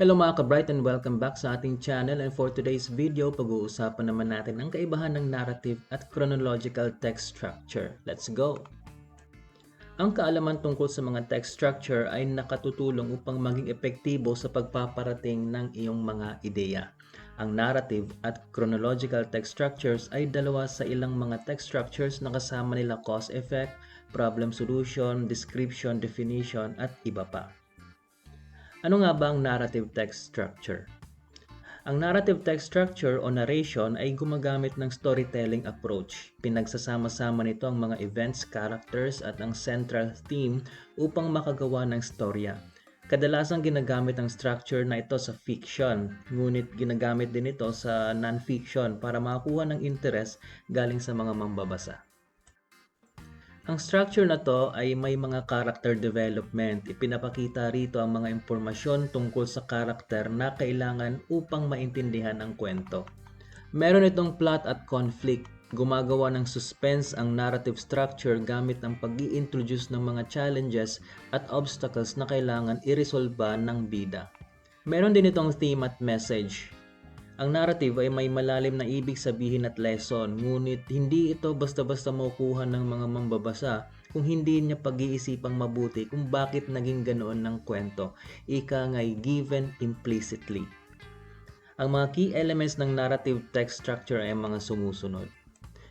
Hello mga ka-bright and welcome back sa ating channel, and for today's video, pag-uusapan naman natin ang kaibahan ng narrative at chronological text structure. Let's go! Ang kaalaman tungkol sa mga text structure ay nakatutulong upang maging epektibo sa pagpaparating ng iyong mga ideya. Ang narrative at chronological text structures ay dalawa sa ilang mga text structures na kasama nila cause-effect, problem solution, description, definition at iba pa. Ano nga ba ang narrative text structure? Ang narrative text structure o narration ay gumagamit ng storytelling approach. Pinagsasama-sama nito ang mga events, characters at ang central theme upang makagawa ng storya. Kadalasang ginagamit ang structure na ito sa fiction, ngunit ginagamit din ito sa non-fiction para makakuha ng interest galing sa mga mambabasa. Ang structure na to ay may mga character development. Ipinapakita rito ang mga impormasyon tungkol sa karakter na kailangan upang maintindihan ang kwento. Meron itong plot at conflict. Gumagawa ng suspense ang narrative structure gamit ang pag-i-introduce ng mga challenges at obstacles na kailangan iresolba ng bida. Meron din itong theme at message. Ang narrative ay may malalim na ibig sabihin at lesson, ngunit hindi ito basta-basta makukuha ng mga mambabasa kung hindi niya pag-iisipang mabuti kung bakit naging ganoon ng kwento. Ika nga'y given implicitly. Ang mga key elements ng narrative text structure ay mga sumusunod: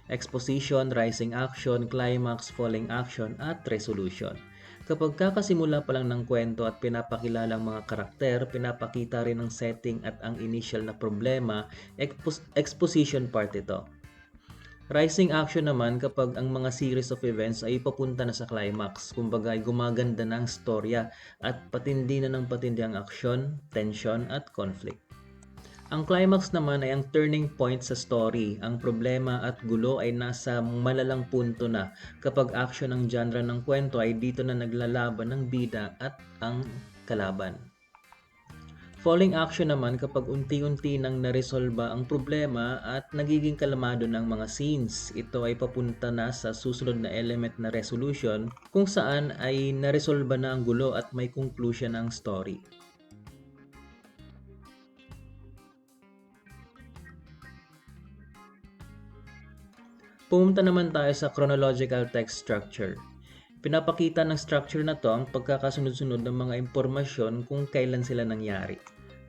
exposition, rising action, climax, falling action, at resolution. Kapag kakasimula pa lang ng kwento at pinapakilala ang mga karakter, pinapakita rin ang setting at ang initial na problema, exposition part ito. Rising action naman kapag ang mga series of events ay papunta na sa climax, kumbaga ay gumaganda na ang storya at patindi na ng patindi ang aksyon, tension at conflict. Ang climax naman ay ang turning point sa story. Ang problema at gulo ay nasa malalang punto na kapag action ng genre ng kwento ay dito na naglalaban ng bida at ang kalaban. Falling action naman kapag unti-unti nang naresolba ang problema at nagiging kalmado ng mga scenes. Ito ay papunta na sa susunod na element na resolution kung saan ay naresolba na ang gulo at may conclusion ang story. Pumunta naman tayo sa chronological text structure. Pinapakita ng structure na to ang pagkakasunod-sunod ng mga impormasyon kung kailan sila nangyari.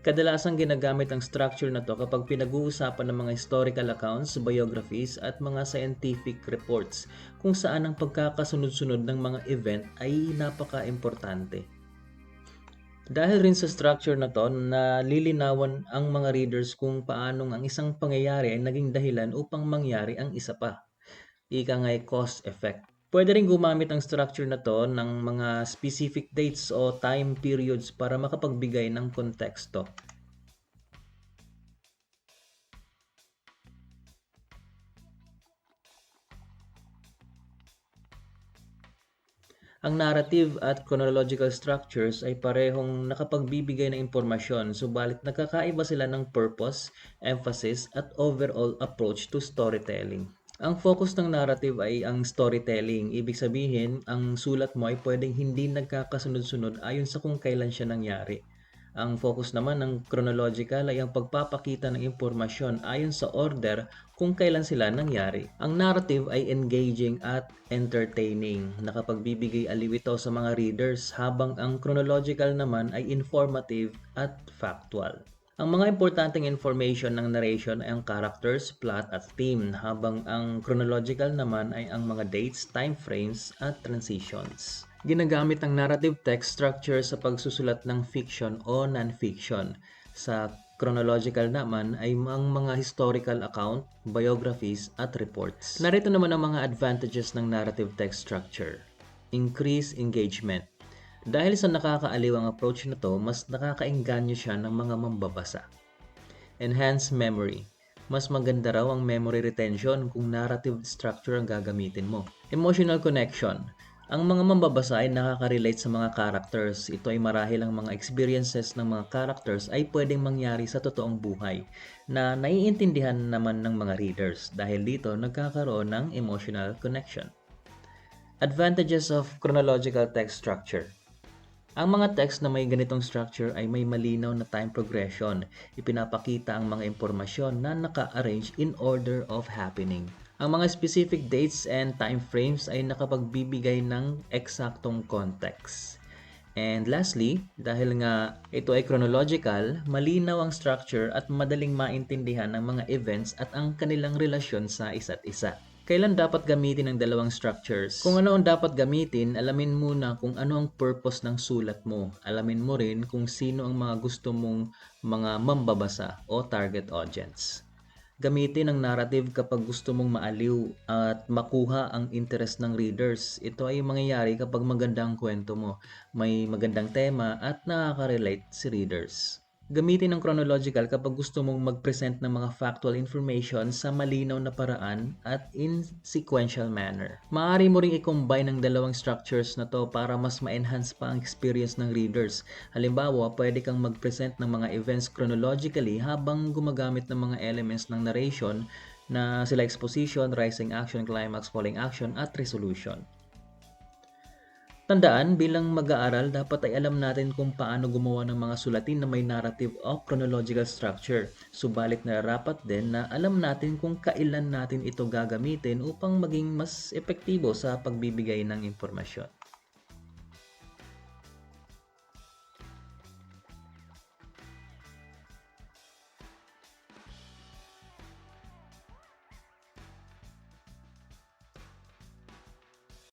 Kadalasang ginagamit ang structure na to kapag pinag-uusapan ng mga historical accounts, biographies at mga scientific reports kung saan ang pagkakasunod-sunod ng mga event ay napaka-importante. Dahil rin sa structure na to, nalilinawan ang mga readers kung paanong ang isang pangyayari ay naging dahilan upang mangyari ang isa pa. Ika nga'y cause-effect. Pwede rin gumamit ang structure na to ng mga specific dates o time periods para makapagbigay ng konteksto. Ang narrative at chronological structures ay parehong nakapagbibigay ng impormasyon, subalit nagkakaiba sila ng purpose, emphasis at overall approach to storytelling. Ang focus ng narrative ay ang storytelling. Ibig sabihin, ang sulat mo ay pwedeng hindi nagkakasunod-sunod ayon sa kung kailan siya nangyari. Ang focus naman ng chronological ay ang pagpapakita ng impormasyon ayon sa order kung kailan sila nangyari. Ang narrative ay engaging at entertaining, nakapagbibigay aliw ito sa mga readers, habang ang chronological naman ay informative at factual. Ang mga importanteng information ng narration ay ang characters, plot at theme, habang ang chronological naman ay ang mga dates, time frames at transitions. Ginagamit ang narrative text structure sa pagsusulat ng fiction o non-fiction. Sa chronological naman ay ang mga historical account, biographies at reports. Narito naman ang mga advantages ng narrative text structure. Increase engagement. Dahil sa nakakaaliw ang approach na to, mas nakakaengganyo siya ng mga mambabasa. Enhance memory. Mas maganda raw ang memory retention kung narrative structure ang gagamitin mo. Emotional connection. Ang mga mambabasa ay nakaka-relate sa mga characters. Ito ay marahil ang mga experiences ng mga characters ay pwedeng mangyari sa totoong buhay na naiintindihan naman ng mga readers. Dahil dito, nagkakaroon ng emotional connection. Advantages of chronological text structure. Ang mga text na may ganitong structure ay may malinaw na time progression. Ipinapakita ang mga impormasyon na naka-arrange in order of happening. Ang mga specific dates and time frames ay nakapagbibigay ng eksaktong context. And lastly, dahil nga ito ay chronological, malinaw ang structure at madaling maintindihan ang mga events at ang kanilang relasyon sa isa't isa. Kailan dapat gamitin ang dalawang structures? Kung ano ang dapat gamitin, alamin muna kung ano ang purpose ng sulat mo. Alamin mo rin kung sino ang mga gusto mong mga mambabasa o target audience. Gamitin ang narrative kapag gusto mong maaliw at makuha ang interest ng readers. Ito ay mangyayari kapag maganda ang kwento mo, may magandang tema at nakaka-relate si readers. Gamitin ang chronological kapag gusto mong mag-present ng mga factual information sa malinaw na paraan at in sequential manner. Maaari mo ring i-combine ang dalawang structures na to para mas ma-enhance pa ang experience ng readers. Halimbawa, pwede kang mag-present ng mga events chronologically habang gumagamit ng mga elements ng narration na sila exposition, rising action, climax, falling action, at resolution. Tandaan, bilang mag-aaral, dapat ay alam natin kung paano gumawa ng mga sulatin na may narrative o chronological structure. Subalit nararapat din na alam natin kung kailan natin ito gagamitin upang maging mas epektibo sa pagbibigay ng impormasyon.